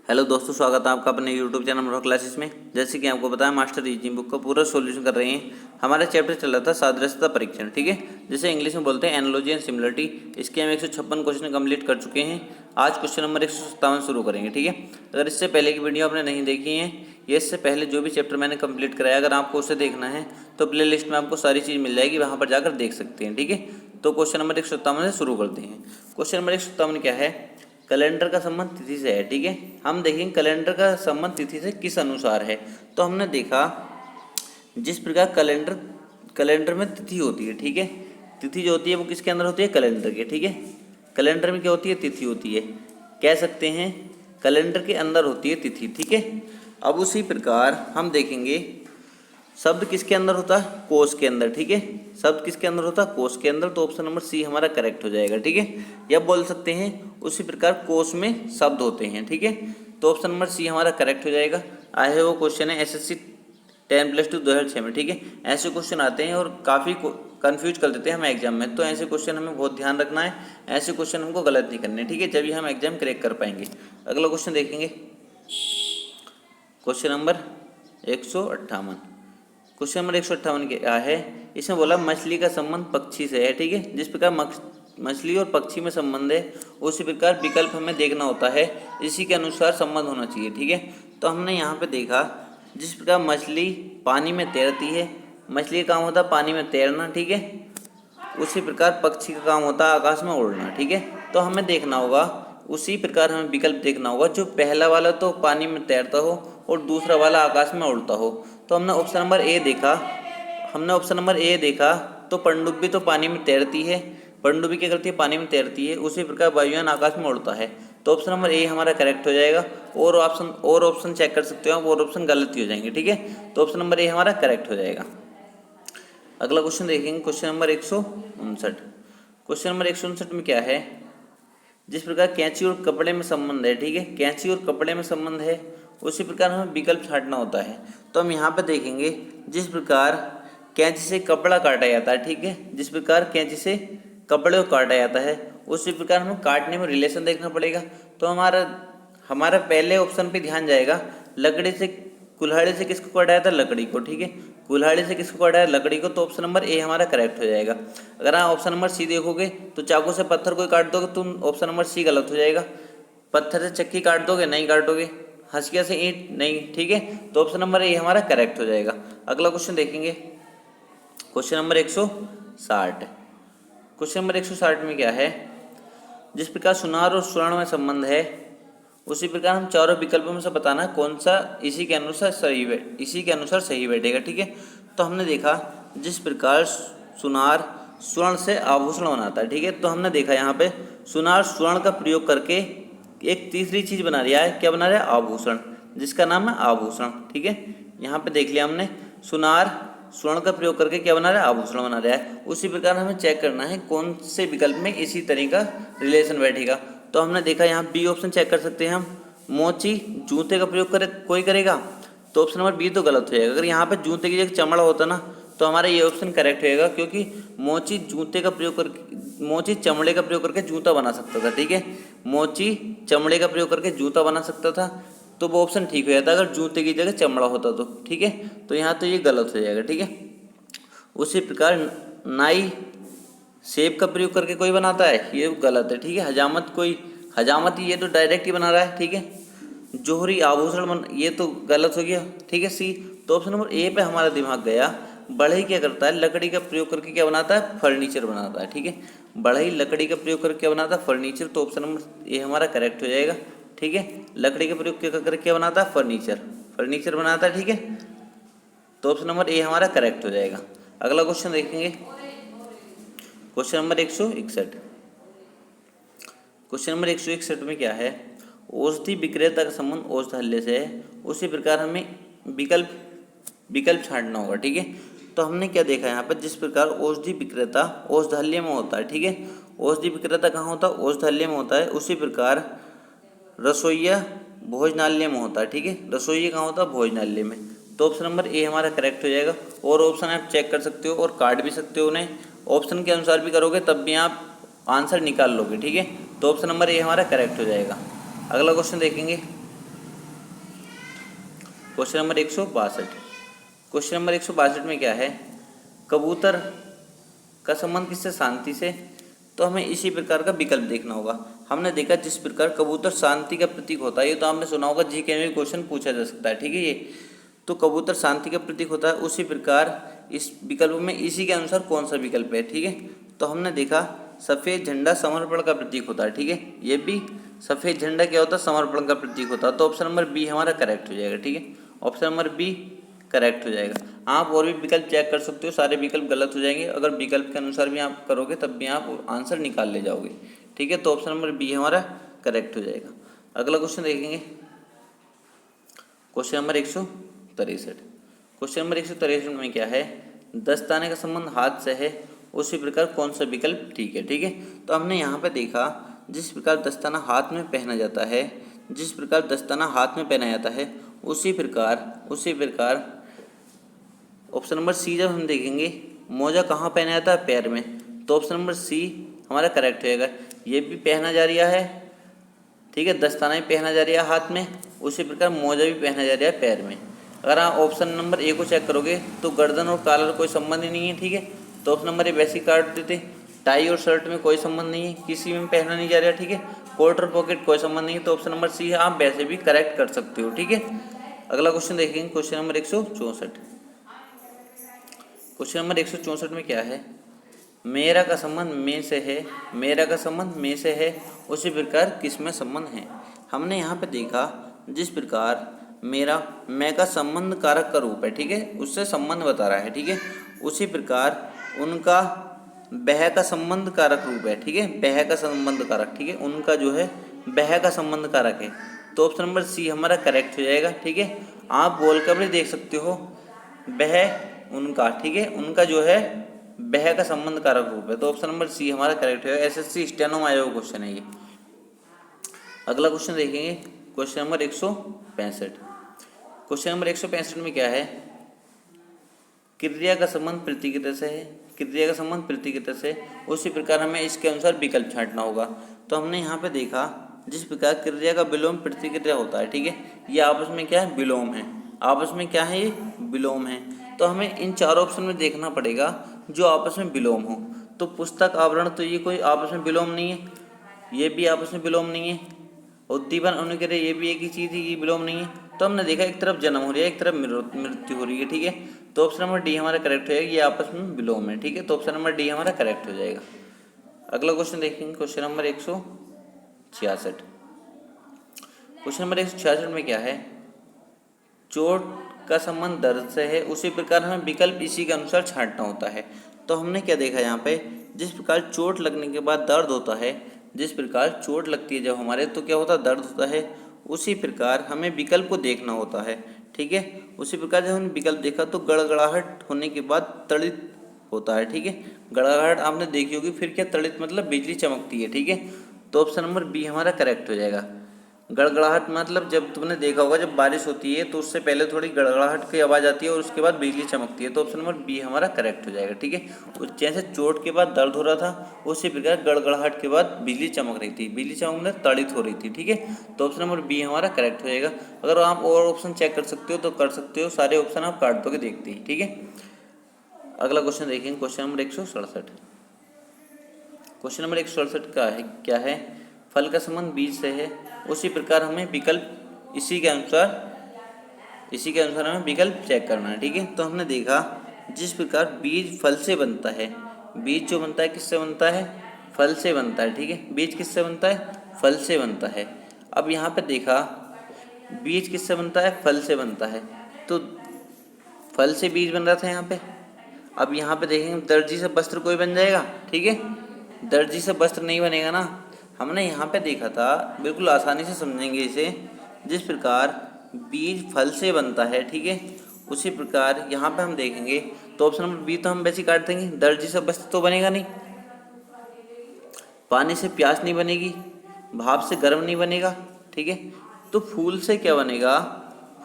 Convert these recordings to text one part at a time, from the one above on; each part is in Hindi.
हेलो दोस्तों, स्वागत है आपका अपने यूट्यूब चैनल मोर क्लासेस में। जैसे कि आपको बताया, मास्टर रीजनिंग बुक का पूरा सॉल्यूशन कर रहे हैं। हमारा चैप्टर चल रहा था सादृश्यता परीक्षण, ठीक है, जिसे इंग्लिश में बोलते हैं एनालॉजी एंड सिमिलरिटी। इसके हम 156 क्वेश्चन कंप्लीट कर चुके हैं। आज क्वेश्चन नंबर 157 शुरू करेंगे, ठीक है। अगर इससे पहले की वीडियो आपने नहीं देखी है या इससे पहले जो भी चैप्टर मैंने कंप्लीट कराया, अगर आपको उसे देखना है तो प्ले लिस्ट में आपको सारी चीज़ मिल जाएगी, वहाँ पर जाकर देख सकते हैं, ठीक है। तो क्वेश्चन नंबर 157 से शुरू करते हैं। क्वेश्चन नंबर 157 क्या है? कैलेंडर का संबंध तिथि से है, ठीक है। हम देखेंगे कैलेंडर का संबंध तिथि से किस अनुसार है। तो हमने देखा जिस प्रकार कैलेंडर में तिथि होती है, ठीक है। तिथि जो होती है वो किसके अंदर होती है? कैलेंडर के, ठीक है। कैलेंडर में क्या होती है? तिथि होती है। कह सकते हैं कैलेंडर के अंदर होती है तिथि, ठीक है। अब उसी प्रकार हम देखेंगे शब्द किसके अंदर होता है? कोश के अंदर, ठीक है। शब्द किसके अंदर होता है? कोश के अंदर। तो ऑप्शन नंबर सी हमारा करेक्ट हो जाएगा, ठीक है। या बोल सकते हैं उसी प्रकार कोश में शब्द होते हैं, ठीक है। तो ऑप्शन नंबर सी हमारा करेक्ट हो जाएगा। आए वो क्वेश्चन है एसएससी 10+2 2006 में, ठीक है। ऐसे क्वेश्चन आते हैं और काफ़ी कंफ्यूज कर देते हैं हमें एग्जाम में। तो ऐसे क्वेश्चन हमें बहुत ध्यान रखना है, ऐसे क्वेश्चन हमको गलत नहीं करने, ठीक है, जब हम एग्जाम क्रैक कर पाएंगे। अगला क्वेश्चन देखेंगे, क्वेश्चन नंबर 158। क्वेश्चन नंबर 158 क्या है? इसमें बोला मछली का संबंध पक्षी से है, ठीक है। जिस प्रकार मछली और पक्षी में संबंध है, उसी प्रकार विकल्प हमें देखना होता है, इसी के अनुसार संबंध होना चाहिए, ठीक है। तो हमने यहाँ पे देखा जिस प्रकार मछली पानी में तैरती है, मछली का काम होता है पानी में तैरना, ठीक है। उसी प्रकार पक्षी का काम होता है आकाश में उड़ना, ठीक है। तो हमें देखना होगा, उसी प्रकार हमें विकल्प देखना होगा जो पहला वाला तो पानी में तैरता हो और दूसरा वाला आकाश में उड़ता हो। तो हमने ऑप्शन नंबर ए देखा, तो पनडुब्बी तो पानी में तैरती है। पनडुब्बी क्या करती है? पानी में तैरती है। उसी प्रकार वायुयान आकाश में उड़ता है। तो ऑप्शन नंबर ए हमारा करेक्ट हो जाएगा। और ऑप्शन चेक कर सकते हो आप, और ऑप्शन गलत ही हो जाएंगे, ठीक है। तो ऑप्शन नंबर ए हमारा करेक्ट हो जाएगा। अगला क्वेश्चन देखेंगे, क्वेश्चन नंबर 159। क्वेश्चन नंबर 159 में क्या है? जिस प्रकार कैंची और कपड़े में संबंध है, ठीक है, कैंची और कपड़े में संबंध है, उसी प्रकार हमें विकल्प छांटना होता है। तो हम यहाँ पे देखेंगे जिस प्रकार कैंची से कपड़ा काटा जाता है, ठीक है, जिस प्रकार कैंची से कपड़े को काटा जाता है, उसी प्रकार हमें काटने में रिलेशन देखना पड़ेगा। तो हमारा पहले ऑप्शन पे ध्यान जाएगा, कुल्हाड़ी से किसको काटा जाता है? लकड़ी को, ठीक है। कुल्हाड़ी से किसको काटा है? लकड़ी को। तो ऑप्शन नंबर ए हमारा करेक्ट हो जाएगा। अगर आप ऑप्शन नंबर सी देखोगे तो चाकू से पत्थर को काट दोगे, तुम ऑप्शन नंबर सी गलत हो जाएगा। पत्थर से चक्की काट दोगे, नहीं काटोगे। हंसिया से ईंट, नहीं, ठीक है। तो ऑप्शन नंबर ए हमारा करेक्ट हो जाएगा। अगला क्वेश्चन देखेंगे, क्वेश्चन नंबर 160। क्वेश्चन नंबर 160 में क्या है? जिस प्रकार सुनार और स्वर्ण में संबंध है, उसी प्रकार हम चारों विकल्पों में से बताना कौन सा इसी के अनुसार सही बैठेगा, ठीक है। तो हमने देखा जिस प्रकार सुनार स्वर्ण से आभूषण बनाता है, ठीक है। तो हमने देखा यहाँ पे सुनार स्वर्ण का प्रयोग करके एक तीसरी चीज बना रहा है। क्या बना रहा है? आभूषण, जिसका नाम है आभूषण, ठीक है। यहाँ पे देख लिया हमने, सुनार स्वर्ण का प्रयोग करके क्या बना रहा है? आभूषण बना रहा है। उसी प्रकार हमें चेक करना है कौन से विकल्प में इसी तरह का रिलेशन बैठेगा। तो हमने देखा यहाँ बी ऑप्शन चेक कर सकते हैं हम, मोची जूते का प्रयोग कोई करेगा। तो ऑप्शन नंबर बी तो गलत हो जाएगा। अगर यहाँ पे जूते की जगह चमड़ा होता ना, तो हमारा ये ऑप्शन करेक्ट होएगा, क्योंकि मोची चमड़े का प्रयोग करके जूता बना सकता था, ठीक है। मोची चमड़े का प्रयोग करके जूता बना सकता था, तो वो ऑप्शन ठीक हो जाता अगर जूते की जगह चमड़ा होता तो, ठीक है। तो यहाँ तो ये गलत हो जाएगा, ठीक है। उसी प्रकार नाई सेब का प्रयोग करके कोई बनाता है, ये गलत है, ठीक है। हजामत ये तो डायरेक्ट ही बना रहा है, ठीक है। जोहरी आभूषण ये तो गलत हो गया, ठीक है, सी। तो ऑप्शन नंबर ए पे हमारा दिमाग गया। बढ़ई क्या करता है? लकड़ी का प्रयोग करके क्या बनाता है? फर्नीचर बनाता है, ठीक है। बढ़ई लकड़ी का प्रयोग करके क्या बनाता है? फर्नीचर। तो ऑप्शन नंबर ए हमारा करेक्ट हो जाएगा, ठीक है। लकड़ी का प्रयोग करके क्या बनाता है? फर्नीचर बनाता है, ठीक है। तो ऑप्शन नंबर ए हमारा करेक्ट हो जाएगा। अगला क्वेश्चन देखेंगे, क्वेश्चन नंबर 161। क्वेश्चन नंबर 161 में क्या है? औषधि विक्रेता का संबंध औषधालय से है, उसी प्रकार हमें विकल्प छांटना होगा, ठीक है। तो हमने क्या देखा यहाँ पर, जिस प्रकार औषधि विक्रेता औषधालय में होता है, ठीक है। औषधि विक्रेता कहाँ होता है? औषधालय में होता है। उसी प्रकार रसोईया भोजनालय में होता है, ठीक है। रसोईया कहाँ होता है? भोजनालय में। तो ऑप्शन नंबर ए हमारा करेक्ट हो जाएगा। और ऑप्शन आप चेक कर सकते हो और काट भी सकते हो उन्हें, ऑप्शन के अनुसार भी करोगे तब भी आप आंसर निकाल लोगे, ठीक है। तो ऑप्शन नंबर ए हमारा करेक्ट हो जाएगा। अगला क्वेश्चन देखेंगे, क्वेश्चन नंबर 162। क्वेश्चन नंबर 162 में क्या है, कबूतर का संबंध किससे, शांति से। तो हमें इसी प्रकार का विकल्प देखना होगा। हमने देखा जिस प्रकार कबूतर शांति का प्रतीक होता है, ये तो आपने सुना होगा, जीके में भी क्वेश्चन पूछा जा सकता है, ठीक है। ये तो कबूतर शांति का प्रतीक होता है, उसी प्रकार इस विकल्प में इसी के अनुसार कौन सा विकल्प है, ठीक है। तो हमने देखा सफ़ेद झंडा समर्पण का प्रतीक होता है, ठीक है। ये भी सफ़ेद झंडा क्या होता है, समर्पण का प्रतीक होता है। तो ऑप्शन नंबर बी हमारा करेक्ट हो जाएगा, ठीक है। ऑप्शन नंबर बी करेक्ट हो जाएगा। आप और भी विकल्प चेक कर सकते हो, सारे विकल्प गलत हो जाएंगे। अगर विकल्प के अनुसार भी आप करोगे तब भी आप आंसर निकाल ले जाओगे, ठीक है। तो ऑप्शन नंबर बी हमारा करेक्ट हो जाएगा। अगला क्वेश्चन देखेंगे, क्वेश्चन नंबर 163। क्वेश्चन नंबर 163 में क्या है, दस्ताने का संबंध हाथ से है, उसी प्रकार कौन सा विकल्प ठीक है, ठीक है। तो हमने यहाँ पे देखा जिस प्रकार दस्ताना हाथ में पहना जाता है, जिस प्रकार दस्ताना हाथ में पहना जाता है, उसी प्रकार ऑप्शन नंबर सी जब हम देखेंगे, मोजा कहाँ पहना जाता है, पैर में। तो ऑप्शन नंबर सी हमारा करेक्ट होएगा। ये भी पहना जा रहा है, ठीक है, दस्ताना भी पहना जा रहा है हाथ में, उसी प्रकार मोजा भी पहना जा रहा है पैर में। अगर आप ऑप्शन नंबर ए को चेक करोगे तो गर्दन और कॉलर कोई संबंध ही नहीं है, ठीक है। तो ऑप्शन नंबर ए वैसे ही काट देते। टाई और शर्ट में कोई संबंध नहीं है, किसी में पहना नहीं जा रहा, ठीक है। कोट और पॉकेट कोई संबंध नहीं है। तो ऑप्शन नंबर सी है, आप वैसे भी करेक्ट कर सकते हो, ठीक है। अगला क्वेश्चन देखेंगे, क्वेश्चन नंबर 164। क्वेश्चन नंबर 164 में क्या है, मेरा का संबंध में से है, मेरा का संबंध में से है, उसी प्रकार किस में संबंध है। हमने यहाँ पे देखा जिस प्रकार मेरा मैं का संबंध कारक का रूप है, ठीक है, उससे संबंध बता रहा है, ठीक है। उसी प्रकार उनका बह का संबंध कारक रूप है, ठीक है, बह का संबंध कारक, ठीक है, उनका जो है बह का संबंध कारक है। तो ऑप्शन नंबर सी हमारा करेक्ट हो जाएगा, ठीक है। आप बोल कर भी देख सकते हो, बह उनका, ठीक है, उनका जो है बह का संबंध कारक रूप है। तो ऑप्शन नंबर सी हमारा करेक्ट है। एसएससी स्टेनो में आया हुआ क्वेश्चन है ये। अगला क्वेश्चन देखेंगे, क्वेश्चन नंबर 165। क्वेश्चन नंबर 165 में क्या है, क्रिया का संबंध प्रतिक्रिया से है, क्रिया का संबंध प्रतिक्रिया से, उसी प्रकार हमें इसके अनुसार विकल्प छांटना होगा। तो हमने यहाँ पे देखा जिस प्रकार क्रिया का विलोम प्रतिक्रिया होता है, ठीक है, ये आपस में क्या है, विलोम है, आपस में क्या है, ये विलोम है। तो हमें इन चारों ऑप्शन में देखना पड़ेगा जो आपस में विलोम हो। तो पुस्तक आवरण, तो ये कोई आपस में विलोम नहीं है, ये भी आपस में विलोम नहीं है। उद्दीपन अनुक्रिया, ये भी एक ही चीज़ है, ये विलोम नहीं है। तो हमने देखा एक तरफ जन्म हो रही है, एक तरफ मृत्यु हो रही है, ठीक है। तो ऑप्शन नंबर डी हमारा करेक्ट हो जाएगा, ये आपस में विलोम है, ठीक है। तो ऑप्शन नंबर डी हमारा करेक्ट हो जाएगा। अगला क्वेश्चन देखेंगे, क्वेश्चन नंबर 166। क्वेश्चन नंबर 166 में क्या है, चोट का संबंध दर्द से है, उसी प्रकार हमें विकल्प इसी के अनुसार छांटना होता है। तो हमने क्या देखा यहाँ पे, जिस प्रकार चोट लगने के बाद दर्द होता है, जिस प्रकार चोट लगती है जब हमारे, तो क्या होता है, दर्द होता है। उसी प्रकार हमें विकल्प को देखना होता है, ठीक है। उसी प्रकार जब हमने विकल्प देखा तो गड़गड़ाहट होने के बाद तड़ित होता है, ठीक है। गड़गड़ाहट आपने देखी होगी, फिर क्या, तड़ित मतलब बिजली चमकती है, ठीक है। तो ऑप्शन नंबर बी हमारा करेक्ट हो जाएगा। गड़गड़ाहट मतलब जब तुमने देखा होगा जब बारिश होती है तो उससे पहले थोड़ी गड़गड़ाहट की आवाज़ आती है और उसके बाद बिजली चमकती है। तो ऑप्शन नंबर बी हमारा करेक्ट हो जाएगा, ठीक है। जैसे चोट के बाद दर्द हो रहा था, उसी प्रकार गड़गड़ाहट के बाद बिजली चमक रही थी, बिजली चमकने तड़ित हो रही थी, ठीक है। तो ऑप्शन नंबर बी हमारा करेक्ट हो जाएगा। अगर आप और ऑप्शन चेक कर सकते हो तो कर सकते हो, सारे ऑप्शन आप काट के देखते हैं, ठीक है। अगला क्वेश्चन देखेंगे, क्वेश्चन नंबर 167। क्वेश्चन नंबर 167 का है क्या है, फल का संबंध बीज से है, उसी प्रकार हमें विकल्प इसी के अनुसार हमें विकल्प चेक करना है, ठीक है। तो हमने देखा जिस प्रकार बीज फल से बनता है, बीज जो बनता है किससे बनता है, फल से बनता है, ठीक है। बीज किससे बनता है, फल से बनता है। अब यहाँ पे देखा बीज किससे बनता है, फल से बनता है, तो फल से बीज बन रहा था यहाँ पे। अब यहाँ पे देखेंगे दर्जी से वस्त्र कोई बन जाएगा, ठीक है, दर्जी से वस्त्र नहीं बनेगा ना। हमने यहाँ पे देखा था, बिल्कुल आसानी से समझेंगे इसे, जिस प्रकार बीज फल से बनता है, ठीक है, उसी प्रकार यहाँ पे हम देखेंगे तो ऑप्शन नंबर बी तो हम वैसे काट देंगे। दर्जी से वस्त्र तो बनेगा नहीं, पानी से प्यास नहीं बनेगी, भाप से गर्म नहीं बनेगा, ठीक है। तो फूल से क्या बनेगा,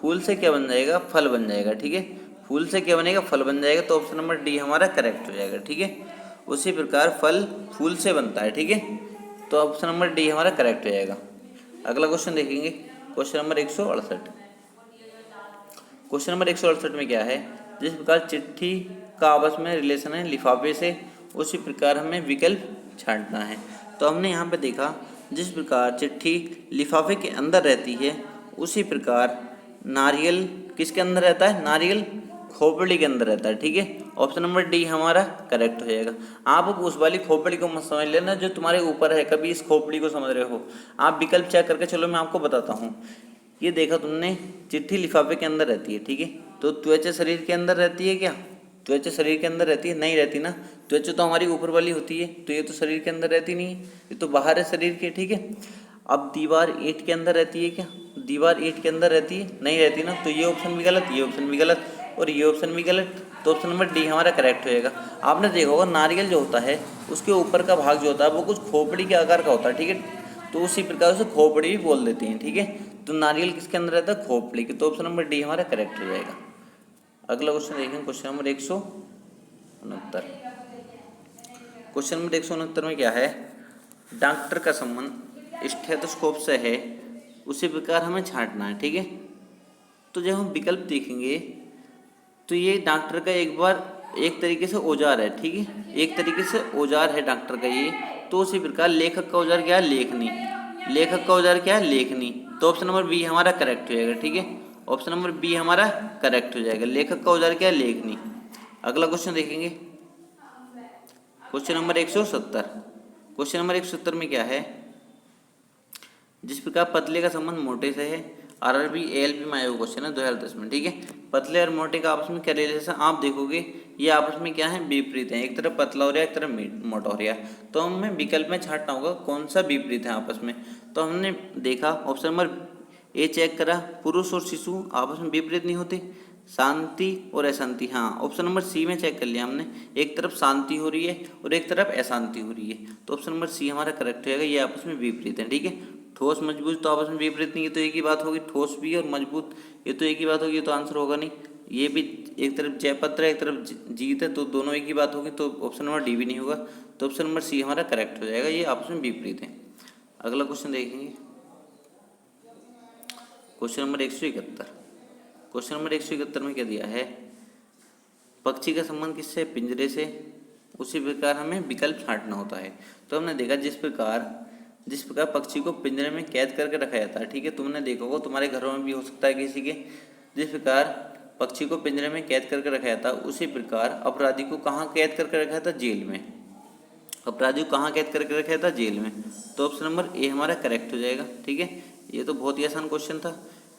फूल से क्या बन जाएगा, फल बन जाएगा, ठीक है। फूल से क्या बनेगा, फल बन जाएगा। तो ऑप्शन नंबर डी हमारा करेक्ट हो जाएगा, ठीक है। उसी प्रकार फल फूल से बनता है, ठीक है। तो ऑप्शन नंबर डी हमारा करेक्ट हो जाएगा। अगला क्वेश्चन देखेंगे, क्वेश्चन नंबर 168। क्वेश्चन नंबर 168 में क्या है, जिस प्रकार चिट्ठी का आपस में रिलेशन है लिफाफे से, उसी प्रकार हमें विकल्प छांटना है। तो हमने यहाँ पे देखा जिस प्रकार चिट्ठी लिफाफे के अंदर रहती है, उसी प्रकार नारियल किसके अंदर रहता है, नारियल खोपड़ी के अंदर रहता है। ठीक है, ऑप्शन नंबर डी हमारा करेक्ट हो जाएगा। आप उस वाली खोपड़ी को मत समझ लेना जो तुम्हारे ऊपर है, कभी इस खोपड़ी को समझ रहे हो। आप विकल्प चेक करके चलो, मैं आपको बताता हूँ। ये देखा तुमने, चिट्ठी लिफाफे के अंदर रहती है। ठीक है, तो त्वचा शरीर के अंदर रहती है क्या, त्वचा शरीर के अंदर रहती है, नहीं रहती ना। त्वचा तो हमारी ऊपर वाली होती है, तो ये तो शरीर के अंदर रहती नहीं है, ये तो बाहर है शरीर के। ठीक है, अब दीवार ईंट के अंदर रहती है क्या, दीवार ईंट के अंदर रहती है, नहीं रहती ना। तो ये ऑप्शन भी गलत, ये ऑप्शन भी गलत और ये ऑप्शन भी गलत। तो ऑप्शन नंबर डी हमारा करेक्ट हो जाएगा। आपने देखा होगा नारियल जो होता है उसके ऊपर का भाग जो होता है वो कुछ खोपड़ी के आकार का होता है। ठीक है, तो उसी प्रकार से खोपड़ी भी बोल देते हैं। ठीक है, तो नारियल किसके अंदर रहता है, खोपड़ी के। तो ऑप्शन नंबर डी हमारा करेक्ट हो जाएगा। अगला क्वेश्चन देखें, क्वेश्चन नंबर 169। क्वेश्चन नंबर 169 में क्या है, डॉक्टर का संबंध स्टेथोस्कोप से है, उसी प्रकार हमें छांटना है। ठीक है, तो जब हम विकल्प देखेंगे तो ये डॉक्टर का एक तरीके से औजार है। ठीक है, एक तरीके से औजार है डॉक्टर का ये। तो उसी प्रकार लेखक का औजार क्या है, लेखनी। लेखक का औजार क्या है, लेखनी। तो ऑप्शन नंबर बी हमारा करेक्ट हो जाएगा। ठीक है, ऑप्शन नंबर बी हमारा करेक्ट हो जाएगा। लेखक का औजार क्या है, लेखनी। अगला क्वेश्चन देखेंगे, क्वेश्चन नंबर 170। क्वेश्चन नंबर 170 में क्या है, जिस प्रकार पतले का संबंध मोटे से है, आरआरबी एएलपी में आया हुआ क्वेश्चन है 2010 में। ठीक है, पतले और मोटे का आपस में क्या रिलेशन, आप देखोगे ये आपस में क्या है, विपरीत है। एक तरफ पतला हो रहा है, एक तरफ मोटा हो रहा है। तो हमें विकल्प में छांटना होगा कौन सा विपरीत है आपस में। तो हमने देखा ऑप्शन नंबर ए चेक करा, पुरुष और शिशु आपस में विपरीत नहीं होते, शांति और अशांति। हाँ, ऑप्शन नंबर सी में चेक कर लिया हमने, एक तरफ शांति हो रही है और एक तरफ अशांति हो रही है। तो ऑप्शन नंबर सी हमारा करेक्ट हो जाएगा, ये आपस में विपरीत है। ठीक है, ठोस मजबूत तो आपस में विपरीत नहीं है, तो एक ही बात होगी, ठोस भी और मजबूत ये तो एक ही बात होगी, ये तो आंसर होगा नहीं। ये भी एक तरफ जयपत्र है, एक तरफ जीत है, तो दोनों एक ही बात होगी, तो ऑप्शन नंबर डी भी नहीं होगा। तो ऑप्शन नंबर सी हमारा करेक्ट हो जाएगा, ये आपस में विपरीत है। अगला क्वेश्चन देखेंगे, क्वेश्चन नंबर 171। क्वेश्चन नंबर 171 में क्या दिया है, पक्षी का संबंध किससे, पिंजरे से, उसी प्रकार हमें विकल्प छांटना होता है। तो हमने देखा जिस प्रकार पक्षी को पिंजरे में कैद करके रखा जाता है। ठीक है, तुमने देखा होगा, तुम्हारे घरों में भी हो सकता है किसी के। जिस प्रकार पक्षी को पिंजरे में कैद करके रखा जाता है, उसी प्रकार अपराधी को कहाँ कैद करके रखा था, जेल में। अपराधी को कहाँ कैद करके रखा था, जेल में। तो ऑप्शन नंबर ए हमारा करेक्ट हो जाएगा। ठीक है, ये तो बहुत ही आसान क्वेश्चन था।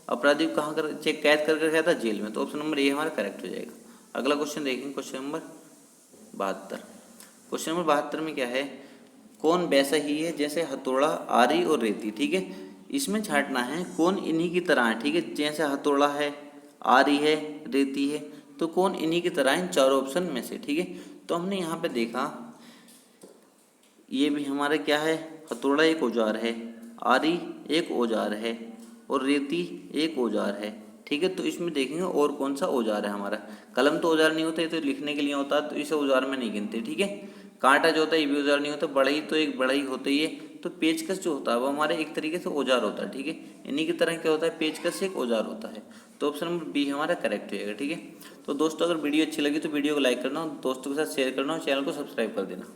अपराधी को कहाँ कैद करके रखा था, जेल में। तो ऑप्शन नंबर ए हमारा करेक्ट हो जाएगा। अगला क्वेश्चन देखेंगे, क्वेश्चन नंबर 72। क्वेश्चन नंबर 72 में क्या है, कौन वैसा ही है जैसे हथौड़ा, आरी और रेती। ठीक है, इसमें छांटना है कौन इन्हीं की तरह है। ठीक है, जैसे हथौड़ा है, आरी है, रेती है, तो कौन इन्हीं की तरह है इन चारों ऑप्शन में से। ठीक है, तो हमने यहाँ पे देखा ये भी हमारा क्या है, हथौड़ा एक औजार है, आरी एक औजार है और रेती एक औजार है। ठीक है, तो इसमें देखेंगे और कौन सा औजार है हमारा। कलम तो औजार नहीं होता, ये तो लिखने के लिए होता है, तो इसे औजार में नहीं गिनते। ठीक है, कांटा जो होता है ये भी औजार नहीं होता, बढ़ई तो एक बढ़ई होता ही है। तो पेचकस जो होता है वो हमारे एक तरीके से औजार होता है। ठीक है, इन्हीं की तरह क्या होता है, पेचकस एक औजार होता है। तो ऑप्शन नंबर बी हमारा करेक्ट हो जाएगा। ठीक है, तो दोस्तों अगर वीडियो अच्छी लगी तो वीडियो को लाइक करना, दोस्तों के साथ शेयर करना और चैनल को सब्सक्राइब कर देना।